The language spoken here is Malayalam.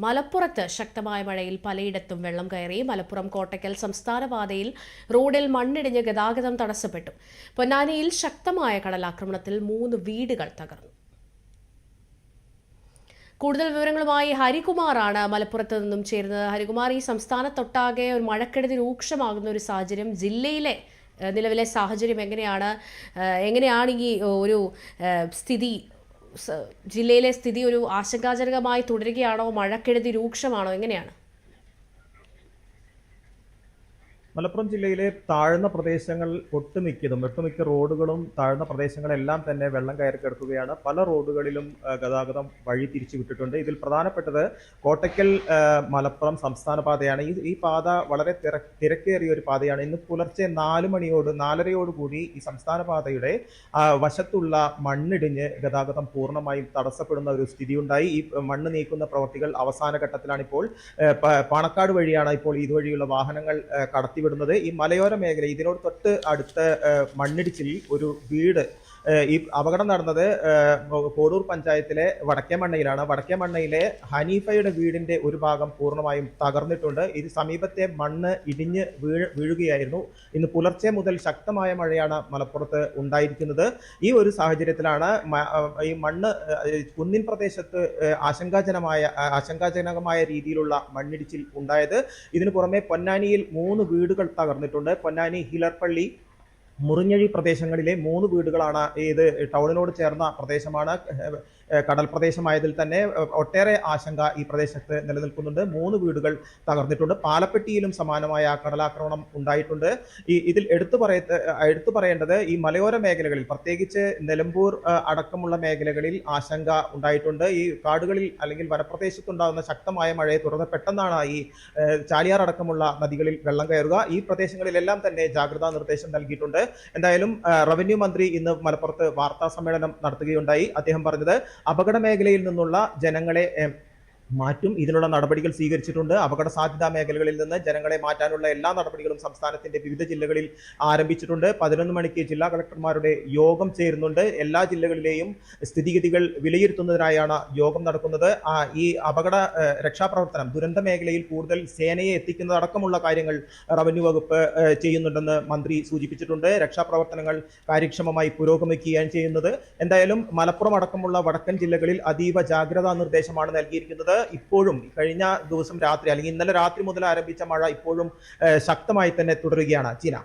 മലപ്പുറത്ത് ശക്തമായ മഴയിൽ പലയിടത്തും വെള്ളം കയറി. മലപ്പുറം കോട്ടക്കൽ സംസ്ഥാന പാതയിൽ റോഡിൽ മണ്ണിടിഞ്ഞ് ഗതാഗതം തടസ്സപ്പെട്ടു. പൊന്നാനിയിൽ ശക്തമായ കടലാക്രമണത്തിൽ 3 വീടുകൾ തകർന്നു. കൂടുതൽ വിവരങ്ങളുമായി ഹരികുമാറാണ് മലപ്പുറത്ത് നിന്നും ചേരുന്നത്. ഹരികുമാർ, ഈ സംസ്ഥാനത്തൊട്ടാകെ ഒരു മഴക്കെടുതി രൂക്ഷമാകുന്ന ഒരു സാഹചര്യം, ജില്ലയിലെ നിലവിലെ സാഹചര്യം എങ്ങനെയാണ് ഈ ഒരു സ്ഥിതി? ജില്ലയിലെ സ്ഥിതി ഒരു ആശങ്കാജനകമായി തുടരുകയാണോ? മഴക്കെടുതി രൂക്ഷമാണോ? എങ്ങനെയാണ്? മലപ്പുറം ജില്ലയിലെ താഴ്ന്ന പ്രദേശങ്ങൾ ഒട്ടുമിക്ക റോഡുകളും താഴ്ന്ന പ്രദേശങ്ങളെല്ലാം തന്നെ വെള്ളം കയറി കിടക്കുകയാണ്. പല റോഡുകളിലും ഗതാഗതം വഴി തിരിച്ചു വിട്ടിട്ടുണ്ട്. ഇതിൽ പ്രധാനപ്പെട്ടത് കോട്ടക്കൽ മലപ്പുറം സംസ്ഥാന പാതയാണ്. ഈ പാത വളരെ തിരക്കേറിയ ഒരു പാതയാണ്. ഇന്ന് പുലർച്ചെ 4:30 ഈ സംസ്ഥാന പാതയുടെ വശത്തുള്ള മണ്ണിടിഞ്ഞ് ഗതാഗതം പൂർണ്ണമായും തടസ്സപ്പെടുന്ന ഒരു സ്ഥിതിയുണ്ടായി. ഈ മണ്ണ് നീക്കുന്ന പ്രവൃത്തികൾ അവസാന ഘട്ടത്തിലാണ്. ഇപ്പോൾ പാണക്കാട് വഴിയാണ് ഇപ്പോൾ ഇതുവഴിയുള്ള വാഹനങ്ങൾ കടത്തി വിടുന്നത്. ഈ മലയോര മേഖല, ഇതിനോട് തൊട്ട് അടുത്ത മണ്ണിടിച്ചിൽ ഒരു വീട്, ഈ അപകടം നടന്നത് കോടൂർ പഞ്ചായത്തിലെ വടക്കേമണ്ണയിലാണ്. വടക്കേമണ്ണയിലെ ഹനീഫയുടെ വീടിന്റെ ഒരു ഭാഗം പൂർണ്ണമായും തകർന്നിട്ടുണ്ട്. ഇത് സമീപത്തെ മണ്ണ് ഇടിഞ്ഞ് വീഴുകയായിരുന്നു. ഇന്ന് പുലർച്ചെ മുതൽ ശക്തമായ മഴയാണ് മലപ്പുറത്ത് ഉണ്ടായിരിക്കുന്നത്. ഈ ഒരു സാഹചര്യത്തിലാണ് ഈ മണ്ണ് കുന്നിൻ പ്രദേശത്ത് ആശങ്കാജനകമായ രീതിയിലുള്ള മണ്ണിടിച്ചിൽ ഉണ്ടായത്. ഇതിനു പുറമെ പൊന്നാനിയിൽ 3 വീടുകൾ തകർന്നിട്ടുണ്ട്. പൊന്നാനി ഹിലർപ്പള്ളി മുറിഞ്ഞഴി പ്രദേശങ്ങളിലെ 3 വീടുകളാണ്. ഇത് ടൗണിനോട് ചേർന്ന പ്രദേശമാണ്. കടൽ പ്രദേശമായതിൽ തന്നെ ഒട്ടേറെ ആശങ്ക ഈ പ്രദേശത്ത് നിലനിൽക്കുന്നുണ്ട്. 3 വീടുകൾ തകർന്നിട്ടുണ്ട്. പാലപ്പെട്ടിയിലും സമാനമായ കടലാക്രമണം ഉണ്ടായിട്ടുണ്ട്. ഇതിൽ എടുത്തു പറയേണ്ടത് ഈ മലയോര മേഖലകളിൽ, പ്രത്യേകിച്ച് നിലമ്പൂർ അടക്കമുള്ള മേഖലകളിൽ ആശങ്ക ഉണ്ടായിട്ടുണ്ട്. ഈ കാടുകളിൽ അല്ലെങ്കിൽ വനപ്രദേശത്തുണ്ടാകുന്ന ശക്തമായ മഴയെ തുടർന്ന് പെട്ടെന്നാണ് ഈ ചാലിയാർ അടക്കമുള്ള നദികളിൽ വെള്ളം കയറുക. ഈ പ്രദേശങ്ങളിലെല്ലാം തന്നെ ജാഗ്രതാ നിർദ്ദേശം നൽകിയിട്ടുണ്ട്. എന്തായാലും റവന്യൂ മന്ത്രി ഇന്ന് മലപ്പുറത്ത് വാർത്താ സമ്മേളനം നടത്തുകയുണ്ടായി. അദ്ദേഹം പറഞ്ഞത് അപകട മേഖലയിൽ നിന്നുള്ള ജനങ്ങളെ മാറ്റും, ഇതിനുള്ള നടപടികൾ സ്വീകരിച്ചിട്ടുണ്ട്. അപകട സാധ്യതാ മേഖലകളിൽ നിന്ന് ജനങ്ങളെ മാറ്റാനുള്ള എല്ലാ നടപടികളും സംസ്ഥാനത്തിന്റെ വിവിധ ജില്ലകളിൽ ആരംഭിച്ചിട്ടുണ്ട്. 11 മണിക്ക് ജില്ലാ കളക്ടർമാരുടെ യോഗം ചേരുന്നുണ്ട്. എല്ലാ ജില്ലകളിലെയും സ്ഥിതിഗതികൾ വിലയിരുത്തുന്നതിനായാണ് യോഗം നടക്കുന്നത്. ഈ അപകട രക്ഷാപ്രവർത്തനം, ദുരന്ത മേഖലയിൽ കൂടുതൽ സേനയെ എത്തിക്കുന്നതടക്കമുള്ള കാര്യങ്ങൾ റവന്യൂ വകുപ്പ് ചെയ്യുന്നുണ്ടെന്ന് മന്ത്രി സൂചിപ്പിച്ചിട്ടുണ്ട്. രക്ഷാപ്രവർത്തനങ്ങൾ കാര്യക്ഷമമായി പുരോഗമിക്കുകയാണ് ചെയ്യുന്നത്. എന്തായാലും മലപ്പുറം അടക്കമുള്ള വടക്കൻ ജില്ലകളിൽ അതീവ ജാഗ്രതാ നിർദ്ദേശമാണ് നൽകിയിരിക്കുന്നത്. ഇപ്പോഴും കഴിഞ്ഞ ദിവസം രാത്രി അല്ലെങ്കിൽ ഇന്നലെ രാത്രി മുതൽ ആരംഭിച്ച മഴ ഇപ്പോഴും ശക്തമായി തന്നെ തുടരുകയാണ്. ചീന.